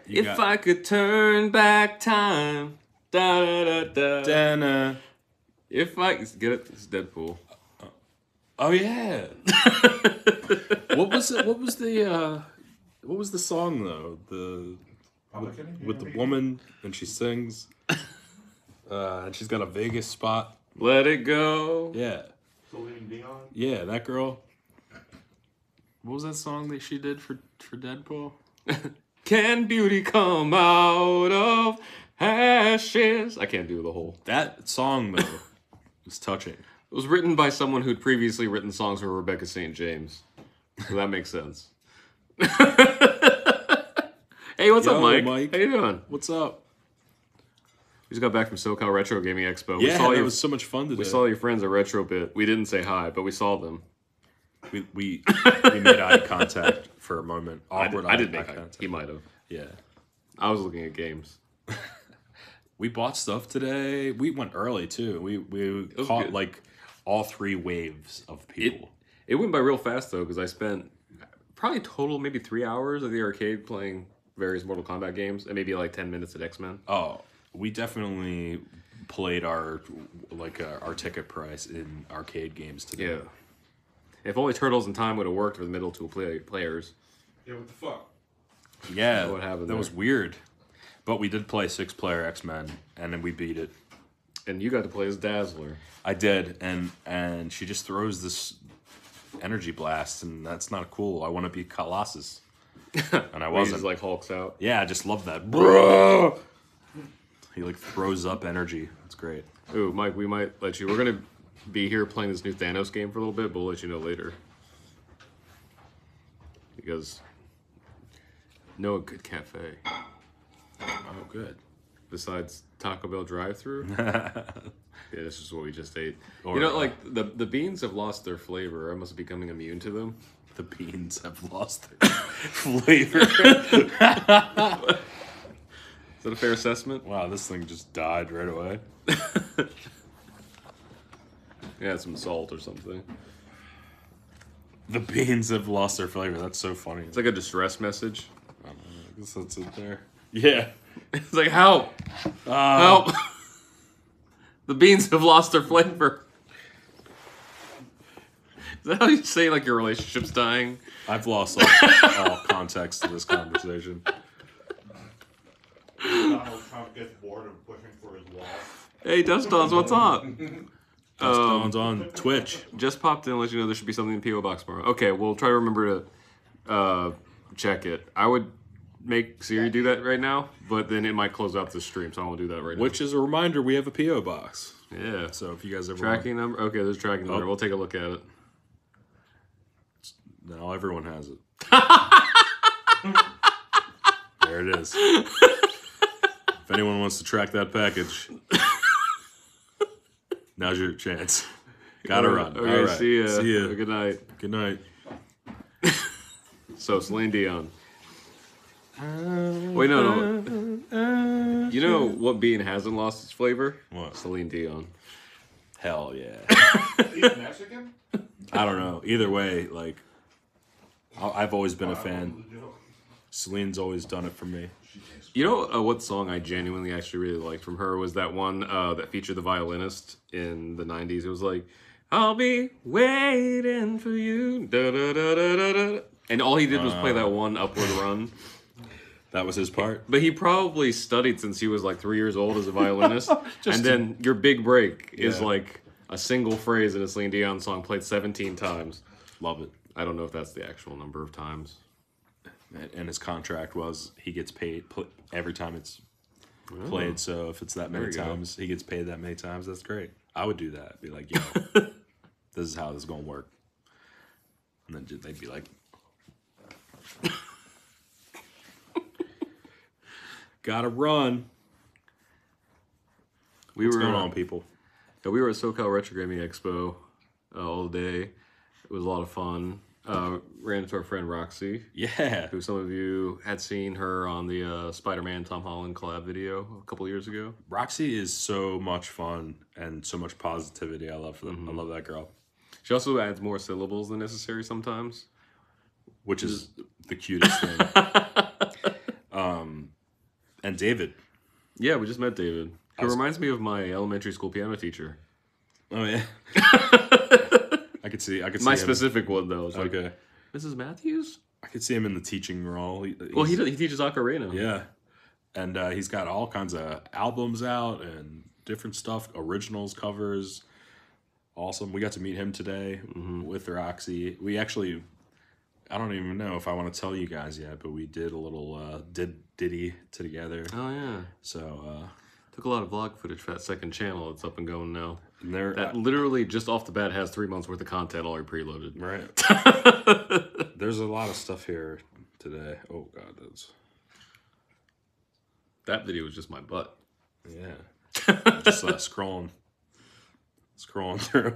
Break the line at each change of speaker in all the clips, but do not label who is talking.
If I could turn back time, da da da da. If I get it, it's Deadpool.
Oh yeah. What was it? What was the song though? With the woman and she sings, and she's got a Vegas spot.
Let it go.
Yeah.
Celine Dion.
Yeah, that girl. What was that song that she did for Deadpool?
Can beauty come out of ashes? I can't do the whole.
That song though was touching.
It was written by someone who'd previously written songs for Rebecca St. James. So that makes sense. Hey, what's up, Mike? How you doing?
What's up?
We just got back from SoCal Retro Gaming Expo.
Yeah, it was so much fun today.
We saw your friends at RetroBit. We didn't say hi, but we saw them.
We made eye contact for a moment. Awkward
I didn't
eye
make
contact.
He might have.
Yeah.
I was looking at games.
We bought stuff today. We went early too. We caught good. Like all 3 waves of people.
It went by real fast though, because I spent probably total maybe 3 hours at the arcade playing various Mortal Kombat games, and maybe like 10 minutes at X-Men.
Oh, we definitely played our ticket price in arcade games today.
Yeah. If only Turtles in Time would have worked for the middle 2 players.
Yeah, what the fuck?
Yeah,
what happened
that
there.
was weird. But we did play 6-player X-Men, and then we beat it.
And you got to play as Dazzler.
I did, and she just throws this energy blast, and that's not cool. I want to be Colossus. And I wasn't.
He just like hulks out.
Yeah, I just love that. Bruh! He like throws up energy. It's great.
Ooh, Mike, we might let you. We're going to be here playing this new Thanos game for a little bit, but we'll let you know later. Because know a good cafe.
Oh, good.
Besides Taco Bell drive-thru. Yeah, this is what we just ate. Or, you know, like the beans have lost their flavor. I must be becoming immune to them.
The beans have lost their flavor. Is
that a fair assessment?
Wow, this thing just died right away.
Yeah, some salt or something.
The beans have lost their flavor. That's so funny.
It's like a distress message.
I don't know. I guess that's it there. Yeah.
It's like, help! Help! The beans have lost their flavor. Is that how you say, like, your relationship's dying?
I've lost all context to this conversation.
Donald Trump gets bored of pushing for his wall.
Hey, Dustons, what's up?
Dustons on Twitch.
Just popped in to let you know there should be something in the P.O. Box tomorrow. Okay, we'll try to remember to check it. I would make Siri do that right now, but then it might close out the stream, so I won't do that right now.
Which is a reminder, we have a P.O. Box.
Yeah.
So if you guys ever
tracking number? Okay, there's a tracking number. We'll take a look at it.
Now everyone has it. There it is. If anyone wants to track that package, now's your chance. Gotta run.
Okay,
all right.
see ya.
See ya.
Good night.
Good night.
So, Celine Dion. Wait, no. You know what bean hasn't lost its flavor?
What?
Celine Dion.
Hell yeah.
He's Mexican?
I don't know. Either way, like, I've always been a fan. Celine's always done it for me.
You know what song I genuinely actually really liked from her was that one that featured the violinist in the 90s. It was like, I'll be waiting for you. Da, da, da, da, da, da. And all he did was play that one upward run.
That was his part?
But he probably studied since he was like 3 years old as a violinist. And then your big break is like a single phrase in a Celine Dion song played 17 times.
Love it.
I don't know if that's the actual number of times.
And his contract was he gets paid every time it's played. So if it's that many times, he gets paid that many times. That's great. I would do that. Be like, yo, this is how this is going to work. And then they'd be like, gotta run. What's going on, people?
Yeah, we were at SoCal Retro Gaming Expo all day. It was a lot of fun. Ran into our friend Roxy.
Yeah.
Who some of you had seen her on the Spider-Man Tom Holland collab video a couple years ago.
Roxy is so much fun and so much positivity. I love them. I love that girl.
She also adds more syllables than necessary sometimes.
Which is the cutest thing. And David.
Yeah, we just met David. He reminds me of my elementary school piano teacher.
Oh yeah. I could see
My
him.
specific one though. It's like,
Okay.
Mrs. Matthews?
I could see him in the teaching role.
He teaches ocarina.
Yeah. And he's got all kinds of albums out and different stuff, originals, covers. Awesome. We got to meet him today with Roxy. We actually, I don't even know if I want to tell you guys yet, but we did a little ditty together.
Oh, yeah.
So,
took a lot of vlog footage for that second channel that's up and going now.
and they're,
That literally just off the bat has 3 months worth of content already preloaded.
right. There's a lot of stuff here today. Oh, God.
That video was just my butt.
Yeah. Just scrolling through.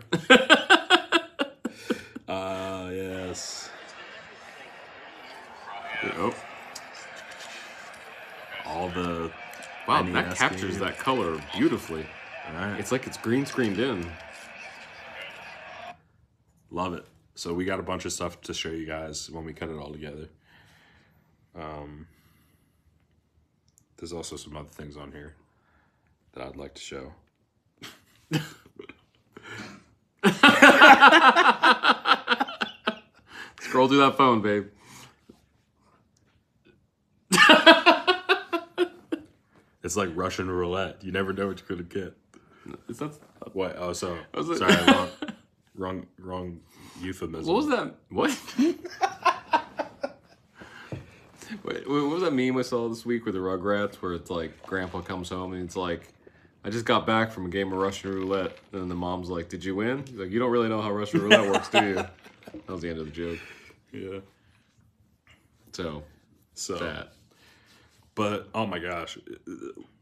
Yes.
Oh.
All the
Wow,
NES
that captures
games.
that color beautifully.
All right.
It's like it's green screened in.
Love it. So we got a bunch of stuff to show you guys when we cut it all together. There's also some other things on here that I'd like to show.
Scroll through that phone, babe.
It's like Russian roulette. You never know what you're gonna get.
Is that...
What? Oh, so
Was it-
sorry, wrong euphemism.
What was that? What? Wait, what was that meme I saw this week with the Rugrats where it's like Grandpa comes home and it's like, I just got back from a game of Russian roulette, and then the mom's like, "Did you win?" He's like, "You don't really know how Russian roulette works, do you?" That was the end of the joke.
Yeah.
So that.
But oh my gosh,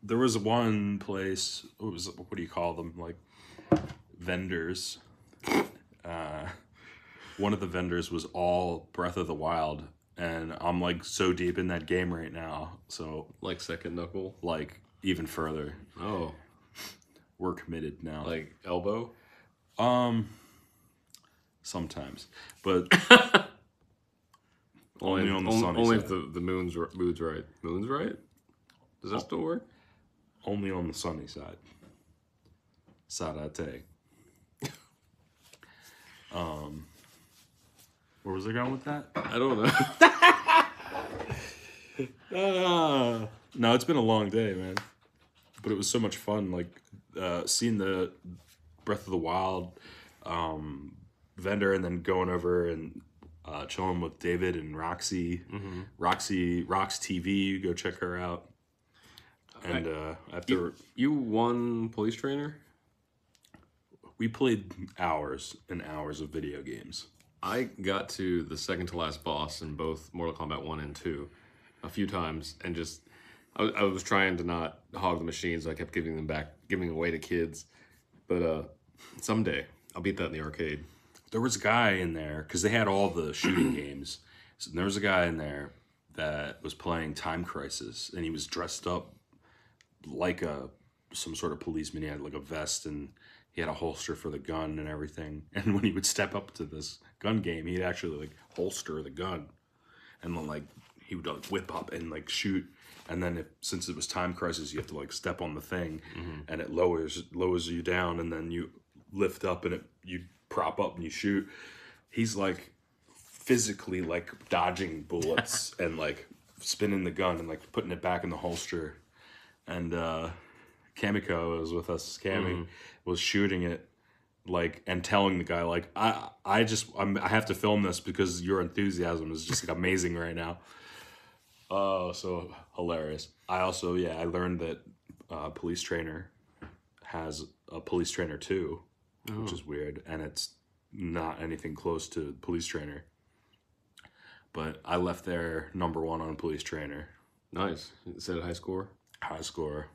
there was one place. What do you call them? Like vendors. One of the vendors was all Breath of the Wild, and I'm like so deep in that game right now. So
Like second knuckle.
like even further,
Oh,
we're committed now.
like elbow.
Sometimes, but
Only
on the sunny
only
side.
if the moon's right. Moon's right. Does that still work?
Only on the sunny side. Sarate. Where was I going with that?
I don't know.
No, it's been a long day, man. But it was so much fun, like seeing the Breath of the Wild vendor, and then going over and chilling with David and Roxy. Rox TV, go check her out. And after
You won police trainer.
we played hours and hours of video games.
I got to the second to last boss in both Mortal Kombat 1 and 2 a few times, and just I was trying to not hog the machines, so I kept giving away to kids. But someday I'll beat that in the arcade.
There was a guy in there, because they had all the shooting games. So there was a guy in there that was playing Time Crisis, and he was dressed up like some sort of policeman. He had like a vest, and he had a holster for the gun and everything. And when he would step up to this gun game, he'd actually like holster the gun, and then like he would like whip up and like shoot. And then since it was Time Crisis, you have to like step on the thing, and it lowers you down, and then you lift up, and you prop up and you shoot. He's like physically like dodging bullets and like spinning the gun and like putting it back in the holster. And Kamiko was with us. Cammy was shooting it, like, and telling the guy like, I have to film this because your enthusiasm is just like amazing right now. Oh, so hilarious. I learned that Police Trainer has a Police Trainer 2, which is weird, and it's not anything close to Police Trainer. But I left there number 1 on Police Trainer.
Nice. Set a high score.
High score.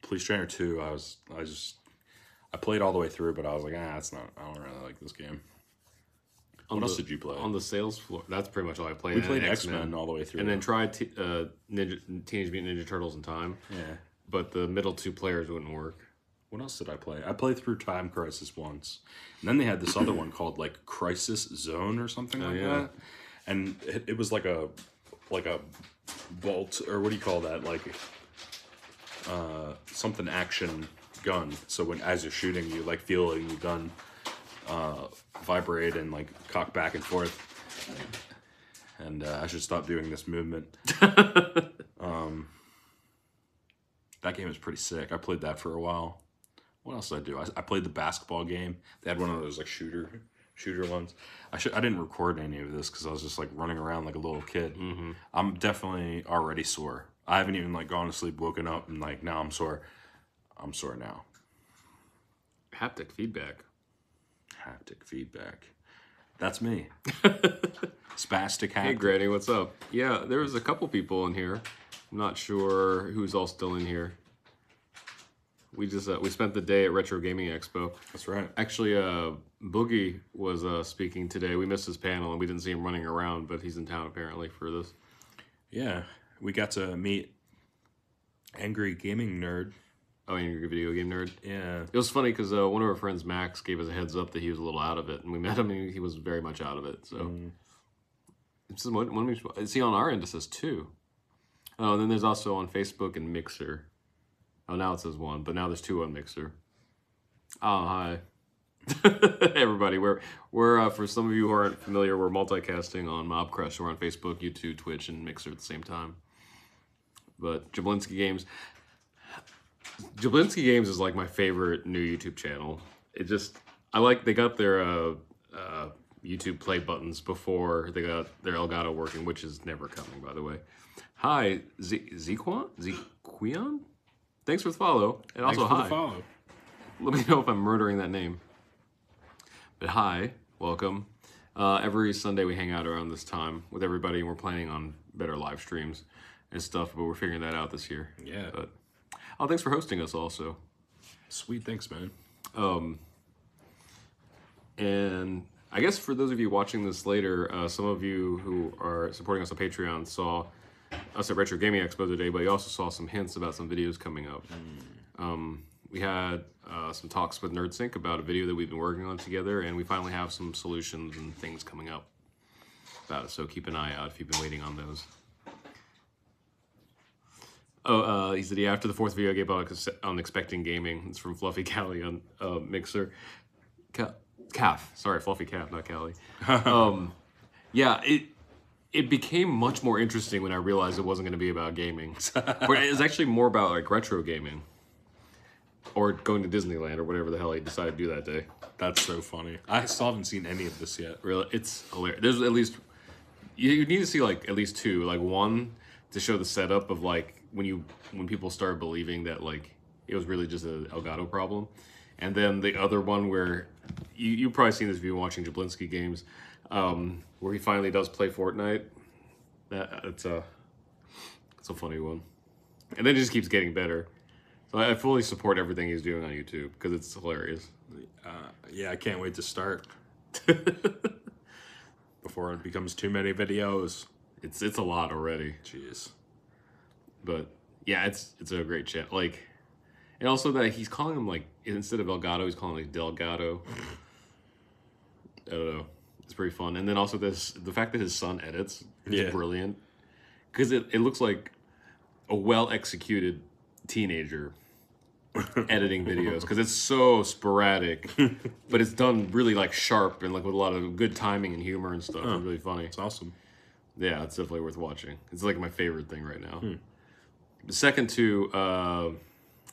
Police Trainer 2, I played all the way through, but I was like, I don't really like this game. What else did you play?
On the sales floor. That's pretty much all I played.
We played X-Men all the way through.
And then tried Teenage Mutant Ninja Turtles in time.
Yeah.
But the middle 2 players wouldn't work.
What else did I play? I played through Time Crisis once. And then they had this other one called like Crisis Zone or something like that. And it was like a vault, or what do you call that? Like something action gun. So when as you're shooting, you like feeling the gun vibrate and like cock back and forth. And I should stop doing this movement. That game is pretty sick. I played that for a while. What else did I do? I played the basketball game. They had one of those like shooter ones. I didn't record any of this because I was just like running around like a little kid. I'm definitely already sore. I haven't even like gone to sleep, woken up, and like now I'm sore. I'm sore now.
Haptic feedback.
Haptic feedback. That's me. Spastic haptic.
Hey, Granny, what's up? Yeah, there was a couple people in here. I'm not sure who's all still in here. We just we spent the day at Retro Gaming Expo.
That's right.
Actually, Boogie was speaking today. We missed his panel and we didn't see him running around, but he's in town apparently for this.
Yeah, we got to meet Angry Gaming Nerd.
Oh, Angry Video Game Nerd.
Yeah.
It was funny because one of our friends, Max, gave us a heads up that he was a little out of it, and we met him and he was very much out of it. So, see on our end it says 2. Oh, and then there's also on Facebook and Mixer. Oh, now it says 1, but now there's 2 on Mixer. Oh, hi. Everybody, we're for some of you who aren't familiar, we're multicasting on Mobcrush. We're on Facebook, YouTube, Twitch, and Mixer at the same time. But Jablinski Games is like my favorite new YouTube channel. They got their YouTube play buttons before they got their Elgato working, which is never coming, by the way. Hi, Zequion? Thanks for the follow. And also, hi.
Follow.
Let me know if I'm murdering that name. But hi, welcome. Every Sunday we hang out around this time with everybody, and we're planning on better live streams and stuff, but we're figuring that out this year.
Yeah.
But thanks for hosting us also.
Sweet, thanks, man.
And I guess for those of you watching this later, some of you who are supporting us on Patreon saw us at Retro Gaming Expo today, but you also saw some hints about some videos coming up. We had some talks with NerdSync about a video that we've been working on together, and we finally have some solutions and things coming up about it, so keep an eye out if you've been waiting on those. Oh, he said, yeah, after the 4th video I gave on Expecting Gaming. It's from Fluffy Callie on Mixer. Calf. Sorry, Fluffy Calf, not Callie. Yeah, it became much more interesting when I realized it wasn't going to be about gaming. But it was actually more about like retro gaming. Or going to Disneyland or whatever the hell he decided to do that day.
That's so funny. I still haven't seen any of this yet.
Really, it's hilarious. There's at least, you need to see like at least 2. Like one to show the setup of like when people started believing that like it was really just an Elgato problem. And then the other one where you've probably seen this if you've been watching Jablinski Games, where he finally does play Fortnite. It's a funny one. And then it just keeps getting better. So I fully support everything he's doing on YouTube because it's hilarious.
Yeah, I can't wait to start. Before it becomes too many videos.
It's a lot already.
Jeez.
But yeah, it's a great chat. Like, and also that he's calling him like, instead of Elgato, he's calling him like Delgado. I don't know. It's pretty fun. And then also the fact that his son edits is brilliant. Because it looks like a well-executed teenager editing videos. Because it's so sporadic. But it's done really like sharp and like with a lot of good timing and humor and stuff. It's really funny.
It's awesome.
Yeah, it's definitely worth watching. It's like my favorite thing right now. The second two,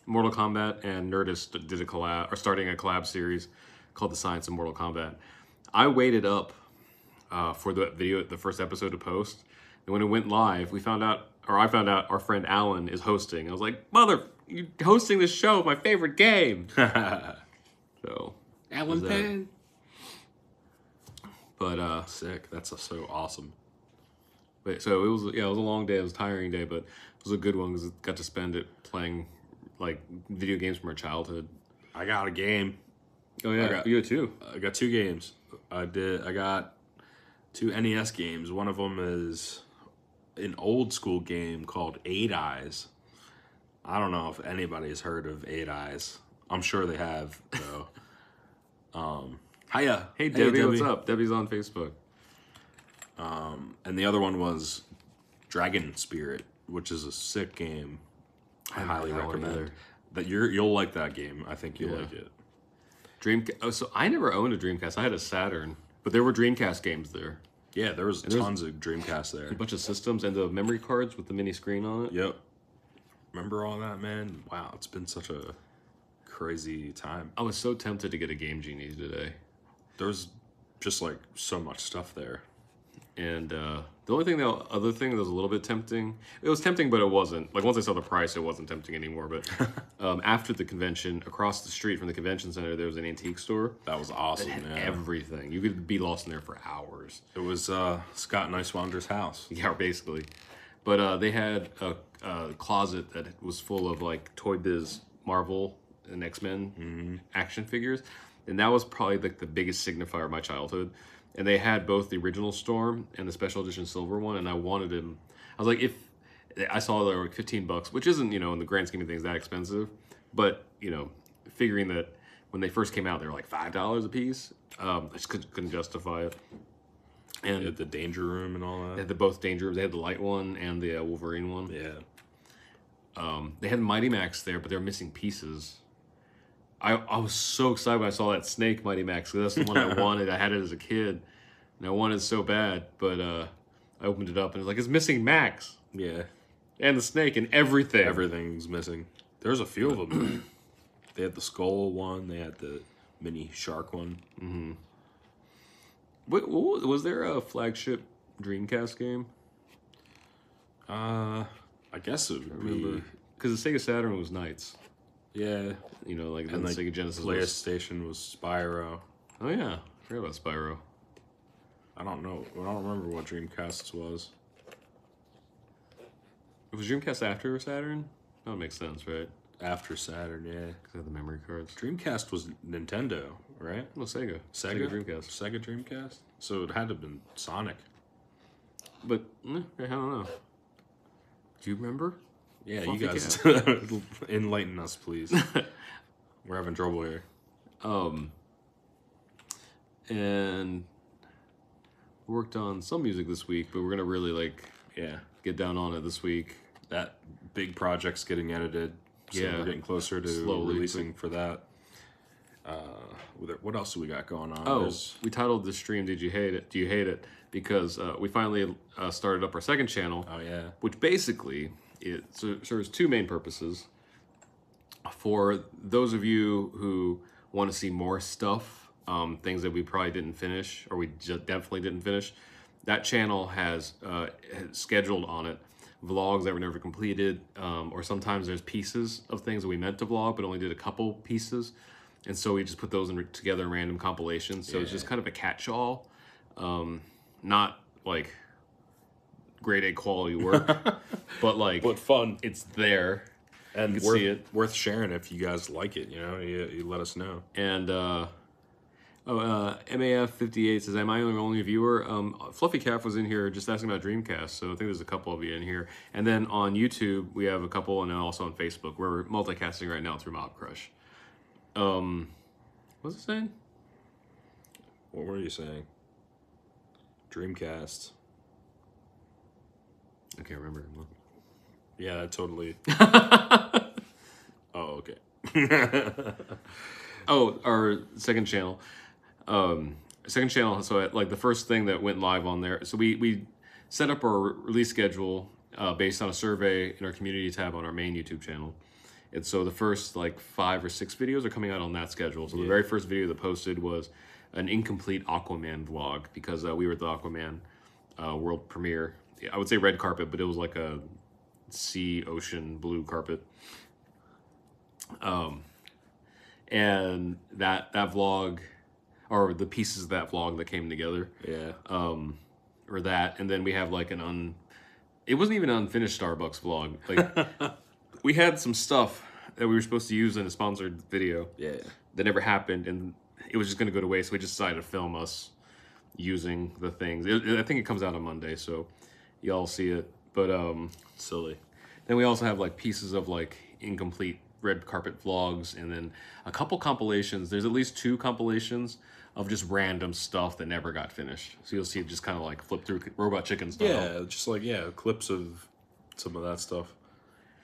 Mortal Kombat and Nerdist did a collab, or starting a collab series called The Science of Mortal Kombat. I waited up for the video, the first episode to post. And when it went live, I found out our friend Alan is hosting. I was like, mother, you're hosting this show, my favorite game. So,
Alan Penn.
But,
sick. That's so awesome.
But, so it was a long day. It was a tiring day, but it was a good one because I got to spend it playing like video games from our childhood.
I got a game.
Oh yeah, you had 2.
I got 2 games. I got 2 NES games. One of them is an old school game called 8 Eyes. I don't know if anybody's heard of 8 Eyes. I'm sure they have though. Hiya.
Hey Debbie, what's up? Debbie's on Facebook.
And the other one was Dragon Spirit, which is a sick game. I highly
that one
recommend
either.
that. You'll like that game. I think you'll
Yeah.
like it.
Oh, so I never owned a Dreamcast. I had a Saturn, but there were Dreamcast games there.
Yeah, there was tons of Dreamcast there.
A bunch of systems and the memory cards with the mini screen on it.
Yep. Remember all that, man? Wow, it's been such a crazy time.
I was so tempted to get a Game Genie today.
There's just like so much stuff there.
And the other thing that was a little bit tempting, it was tempting, but it wasn't. Like, once I saw the price, it wasn't tempting anymore. But after the convention, across the street from the convention center, there was an antique store.
That was awesome,
It had
man.
everything. You could be lost in there for hours.
It was Scott Nicewander's house.
Yeah, basically. But they had a closet that was full of, like, Toy Biz Marvel and X-Men action figures. And that was probably, like, the biggest signifier of my childhood. And they had both the original Storm and the special edition silver one, and I wanted him. I was like, if I saw they were like $15, which isn't, in the grand scheme of things, that expensive, but figuring that when they first came out, they were like $5 a piece. I just couldn't justify it. And
They had the Danger Room and all
they
that.
had both Danger Rooms. They had the light one and the Wolverine one.
Yeah.
They had Mighty Max there, but they were missing pieces. I was so excited when I saw that Snake Mighty Max, because that's the one I wanted. I had it as a kid, and I wanted it so bad. But I opened it up, and it was like, it's missing Max
Yeah.
and the Snake and everything.
Everything's missing. There's a few of them. They had the skull one. They had the mini shark one.
What was there a flagship Dreamcast game?
I guess it would be.
Because the Sega Saturn was Knights.
Yeah.
Like
And
the
like
Sega Genesis was...
PlayStation was Spyro.
Oh yeah, I forgot about Spyro.
I don't know. I don't remember what Dreamcast was.
Was Dreamcast after Saturn? That would make sense, right?
After Saturn, yeah.
Because I had the memory cards.
Dreamcast was Nintendo, right?
Well, Sega.
Sega
Dreamcast.
Sega Dreamcast. So it had to have been Sonic.
But, I don't know. Do you remember?
Yeah,
Fluffy
you guys enlighten us, please. We're having trouble here.
And we worked on some music this week, but we're going to really, get down on it this week.
That big project's getting edited. So
Yeah.
we're getting closer to
Slowly,
releasing for that. What else do we got going on?
Oh,
There's-
we titled this stream, Did You Hate It? Do You Hate It? Because we finally started up our second channel.
Oh, yeah.
Which basically it serves two main purposes. For those of you who want to see more stuff, things that we probably didn't finish, or we definitely didn't finish, that channel has scheduled on it vlogs that were never completed, or sometimes there's pieces of things that we meant to vlog but only did a couple pieces, and so we just put those together in random compilations. So it's just kind of a catch-all, not like grade A quality work, but like
But fun.
it's there.
And
You can see it.
worth sharing if you guys like it, you let us know.
And MAF58 says, am I your only viewer? Fluffy Calf was in here just asking about Dreamcast, so I think there's a couple of you in here. And then on YouTube, we have a couple, and then also on Facebook. We're multicasting right now through Mob Crush. What's it saying?
What were you saying? Dreamcast.
I can't remember anymore.
Yeah, that totally. Oh, okay.
Oh, our second channel. So like the first thing that went live on there. So we set up our release schedule based on a survey in our community tab on our main YouTube channel. And so the first like 5 or 6 videos are coming out on that schedule. So the very first video that posted was an incomplete Aquaman vlog, because we were at the Aquaman world premiere. I would say red carpet, but it was like a sea, ocean, blue carpet. And that vlog, or the pieces of that vlog that came together,
Yeah.
or that, and then we have like it wasn't even an unfinished Starbucks vlog. Like we had some stuff that we were supposed to use in a sponsored video
Yeah.
that never happened, and it was just going to go to waste. So we just decided to film us using the things. I think it comes out on Monday, so y'all see it. But
Silly.
then we also have like pieces of like incomplete red carpet vlogs, and then a couple compilations. There's at least 2 compilations of just random stuff that never got finished. So you'll see it just kind of like flip through Robot Chicken style.
Yeah, just like, clips of some of that stuff.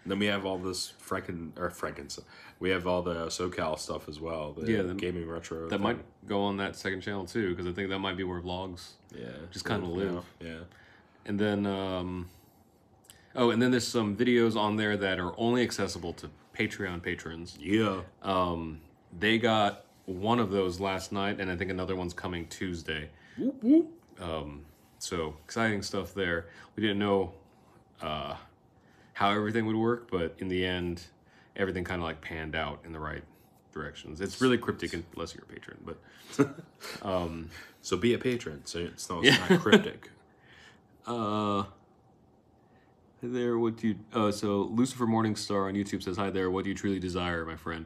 Then we have all this Frankenstein. We have all the SoCal stuff as well. The gaming retro.
That might go on that second channel too, because I think that might be where vlogs just kind of live.
Yeah.
And then, and then there's some videos on there that are only accessible to Patreon patrons.
Yeah.
They got one of those last night, and I think another one's coming Tuesday.
Whoop, whoop.
So exciting stuff there. We didn't know how everything would work, but in the end, everything kind of like panned out in the right directions. It's really cryptic unless you're a patron, but
so be a patron. So it's not cryptic.
There, what do you? So Lucifer Morningstar on YouTube says, "Hi there. What do you truly desire, my friend?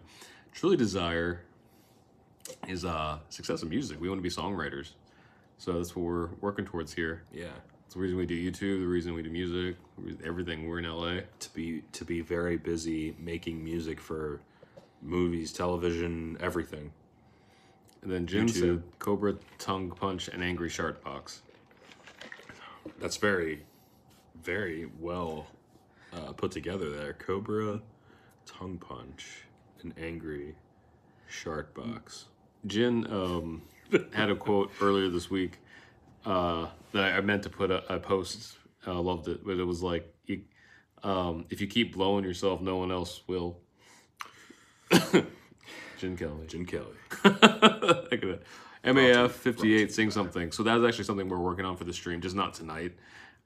Truly desire is success in music. We want to be songwriters, so that's what we're working towards here.
Yeah,
it's the reason we do YouTube. The reason we do music. Everything. We're in LA
to be very busy making music for movies, television, everything."
And then Jim said, "Cobra, tongue punch, and angry shark box."
That's very, very well put together there. Cobra, tongue punch, an angry shark box.
Jin had a quote earlier this week that I meant to put a post. I loved it, but it was like, if you keep blowing yourself, no one else will. Jin Kelley.
Jin Kelley.
MAF 58 sing something. So that's actually something we're working on for the stream, just not tonight.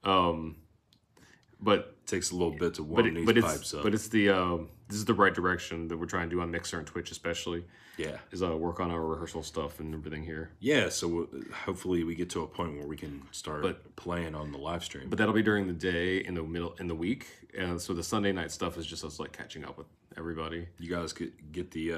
But
it takes a little bit to warm these pipes up.
But it's the this is the right direction that we're trying to do on Mixer and Twitch, especially.
Yeah,
is work on our rehearsal stuff and everything here.
Yeah, so hopefully we get to a point where we can start playing on the live stream.
But that'll be during the day, in the week, and so the Sunday night stuff is just us like catching up with everybody.
You guys could get the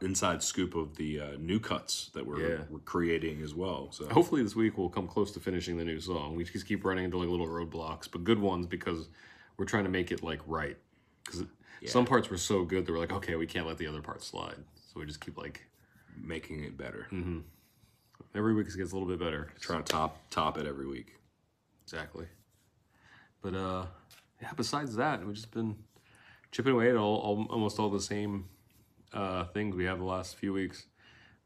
inside scoop of the new cuts that we're creating as well. So
hopefully this week we'll come close to finishing the new song. We just keep running into like little roadblocks, but good ones because we're trying to make it like right. Because some parts were so good that we're like, okay, we can't let the other parts slide. So we just keep like
making it better.
Mm-hmm. Every week it gets a little bit better.
Trying to top it every week.
Exactly. But besides that, we've just been chipping away at almost all the same things we have the last few weeks.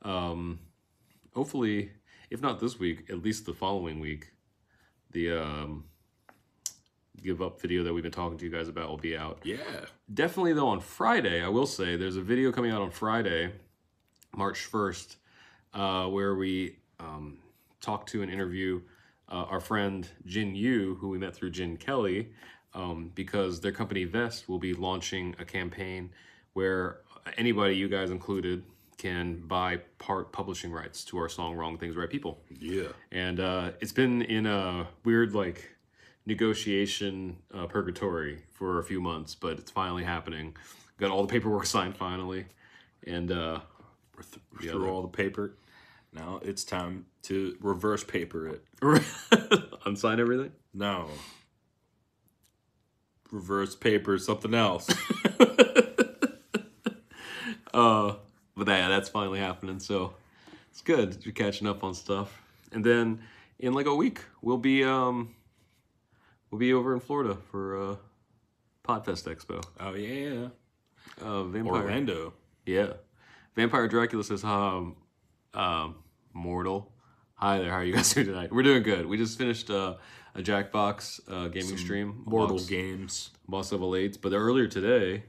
Hopefully, if not this week, at least the following week, the Give Up video that we've been talking to you guys about will be out.
Yeah.
Definitely, though, on Friday, I will say, there's a video coming out on Friday, March 1st, where we talk to and interview our friend Jin Yu, who we met through Jin Kelley, because their company Vest will be launching a campaign where anybody, you guys included, can buy part publishing rights to our song Wrong Things, Right People.
Yeah.
And it's been in a weird, like, negotiation purgatory for a few months, but it's finally happening. Got all the paperwork signed finally, and we're
through all the paper. Now it's time to reverse paper it.
Unsign everything?
No. Reverse paper something else.
But that's finally happening, so it's good. You're catching up on stuff. And then in like a week, we'll be over in Florida for Podfest Expo.
Oh yeah.
Vampire.
Orlando.
Yeah. Vampire Dracula says, Mortal. Hi there, how are you guys doing tonight? We're doing good. We just finished a Jackbox gaming stream.
Mortal games.
Boss Level 8s. But earlier today,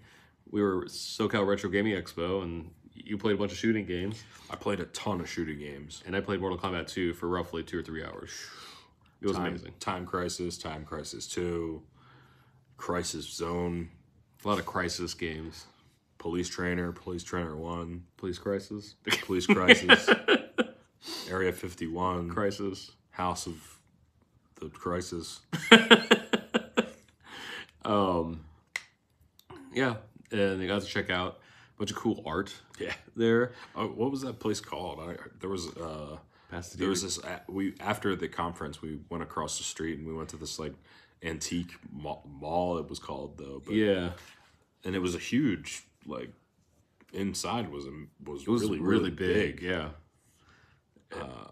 we were at SoCal Retro Gaming Expo, and you played a bunch of shooting games.
I played a ton of shooting games.
And I played Mortal Kombat 2 for roughly 2 or 3 hours. It was amazing.
Time Crisis 2, Crisis Zone.
A lot of Crisis games.
Police Trainer 1.
Police Crisis.
Police Crisis. Area 51.
Crisis.
House of the Crisis.
Yeah, and you guys check out a bunch of cool art.
Yeah,
there.
What was that place called? There was this. After the conference, we went across the street and we went to this like antique mall. It was called though. But,
yeah,
and it was a huge like. Inside was
really big. Yeah.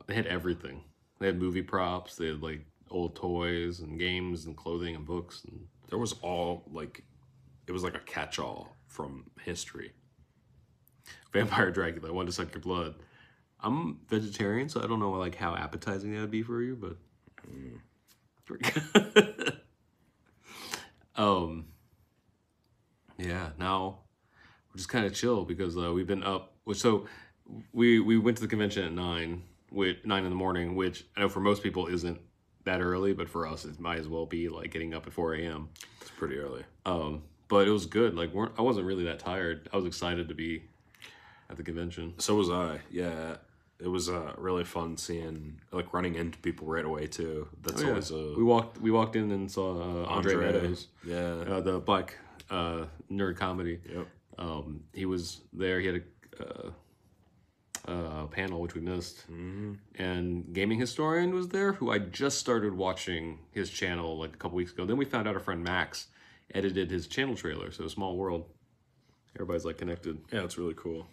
They had everything. They had movie props. They had like old toys and games and clothing and books. And
there was all like it was like a catch-all from history.
Vampire Dracula, I wanted to suck your blood. I'm vegetarian, so I don't know like how appetizing that would be for you, but yeah, now we're just kind of chill because we've been up. So we went to the convention at 9 in the morning, which I know for most people isn't that early, but for us it might as well be like getting up at 4 a.m.
It's pretty early.
But it was good. Like I wasn't really that tired. I was excited to be at the convention.
So was I. Yeah, it was really fun seeing, like, running into people right away too. That's always a.
We walked in and saw Andre Meadows.
Yeah.
The black nerd comedy.
Yep.
He was there. He had a panel which we missed, and Gaming Historian was there, who I just started watching his channel like a couple weeks ago. Then we found out our friend Max edited his channel trailer. So small world. Everybody's like connected.
Yeah, it's really cool.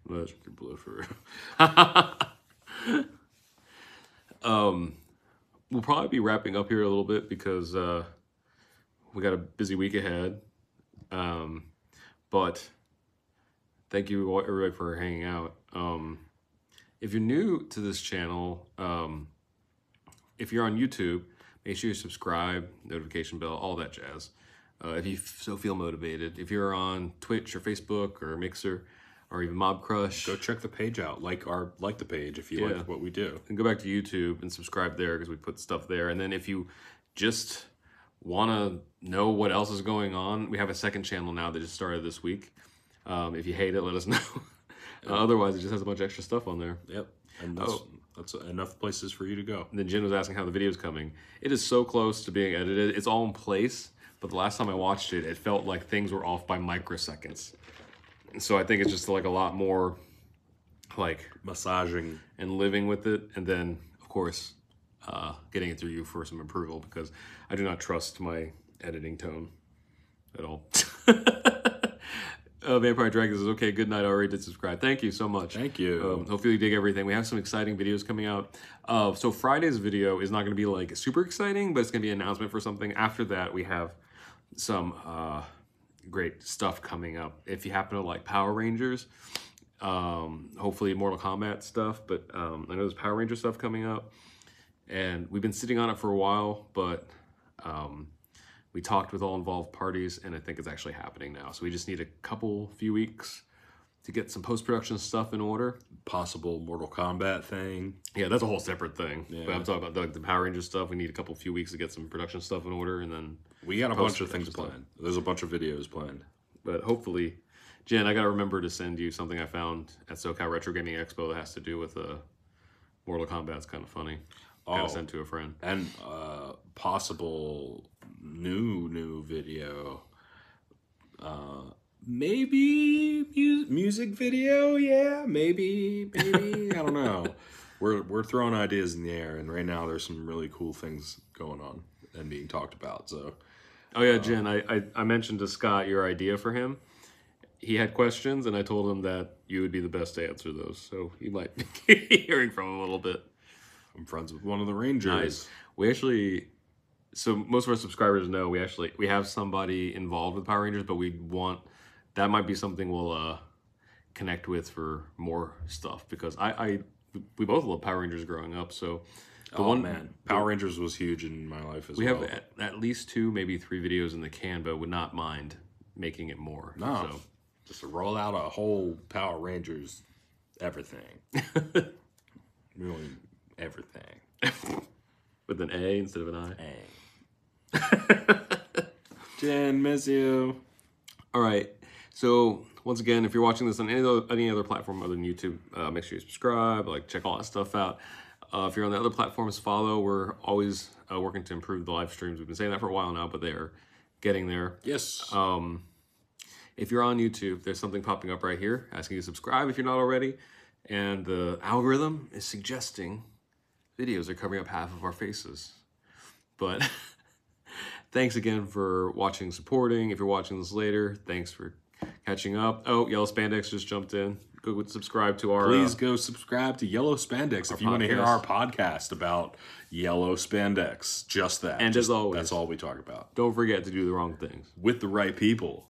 But
Your blue for.
we'll probably be wrapping up here a little bit because we got a busy week ahead. But thank you everybody for hanging out. If you're new to this channel, if you're on YouTube, make sure you subscribe, notification bell, all that jazz. If you so feel motivated. If you're on Twitch or Facebook or Mixer or even Mob Crush,
Go check the page out. Like the page if you like what we do.
and go back to YouTube and subscribe there because we put stuff there. And then if you just want to know what else is going on, we have a second channel now that just started this week. If you hate it, let us know. Otherwise, it just has a bunch of extra stuff on there.
Yep. And that's enough places for you to go.
And then Jin was asking how the video's coming. It is so close to being edited. It's all in place, but the last time I watched it, it felt like things were off by microseconds. And so I think it's just like a lot more like
Massaging.
and living with it. And then, of course, getting it through you for some approval because I do not trust my editing tone at all. Vampire Dragon says, okay, good night. I already did subscribe. Thank you so much.
Thank you.
Hopefully you dig everything. We have some exciting videos coming out. So Friday's video is not going to be like super exciting, but it's going to be an announcement for something. After that, we have some great stuff coming up. If you happen to like Power Rangers, hopefully Mortal Kombat stuff, but I know there's Power Ranger stuff coming up. And we've been sitting on it for a while, but we talked with all involved parties, and I think it's actually happening now. So we just need a few weeks to get some post-production stuff in order.
Possible Mortal Kombat thing.
Yeah, that's a whole separate thing.
Yeah.
But I'm talking about the Power Ranger stuff. We need a few weeks to get some production stuff in order, and then
We got a bunch of things
Post-production
planned. There's a bunch of videos planned.
But hopefully, Jen, I gotta remember to send you something I found at SoCal Retro Gaming Expo that has to do with Mortal Kombat. It's kind of funny. Gotta send to a friend.
And possible new video. Maybe music video. Yeah, maybe. I don't know. We're throwing ideas in the air, and right now there's some really cool things going on and being talked about. So,
Oh yeah, Jen, I mentioned to Scott your idea for him. He had questions, and I told him that you would be the best to answer those. So you might be hearing from him a little bit.
I'm friends with one of the Rangers.
Nice. We actually, so most of our subscribers know we have somebody involved with Power Rangers, but that might be something we'll connect with for more stuff because we both loved Power Rangers growing up. So
Power Rangers was huge in my life as well.
we have at least 2, maybe 3 videos in the can, but would not mind making it more.
No,
So.
just to roll out a whole Power Rangers everything. Really, everything.
With an A instead of an I.
Hey. Jen, miss you.
All right. So once again, if you're watching this on any other platform other than YouTube, make sure you subscribe, check all that stuff out. If you're on the other platforms, follow. We're always working to improve the live streams. We've been saying that for a while now, but they're getting there.
Yes.
If you're on YouTube, there's something popping up right here asking you to subscribe if you're not already. And the algorithm is suggesting videos are covering up half of our faces. But thanks again for watching, supporting. If you're watching this later, thanks for catching catching up. Oh, Yellow Spandex just jumped in. Go subscribe to our...
Please go subscribe to Yellow Spandex if you want to hear
podcast.
our podcast about Yellow Spandex. Just that.
And
Just,
as always,
that's all we talk about.
don't forget to do the wrong things.
With the right people.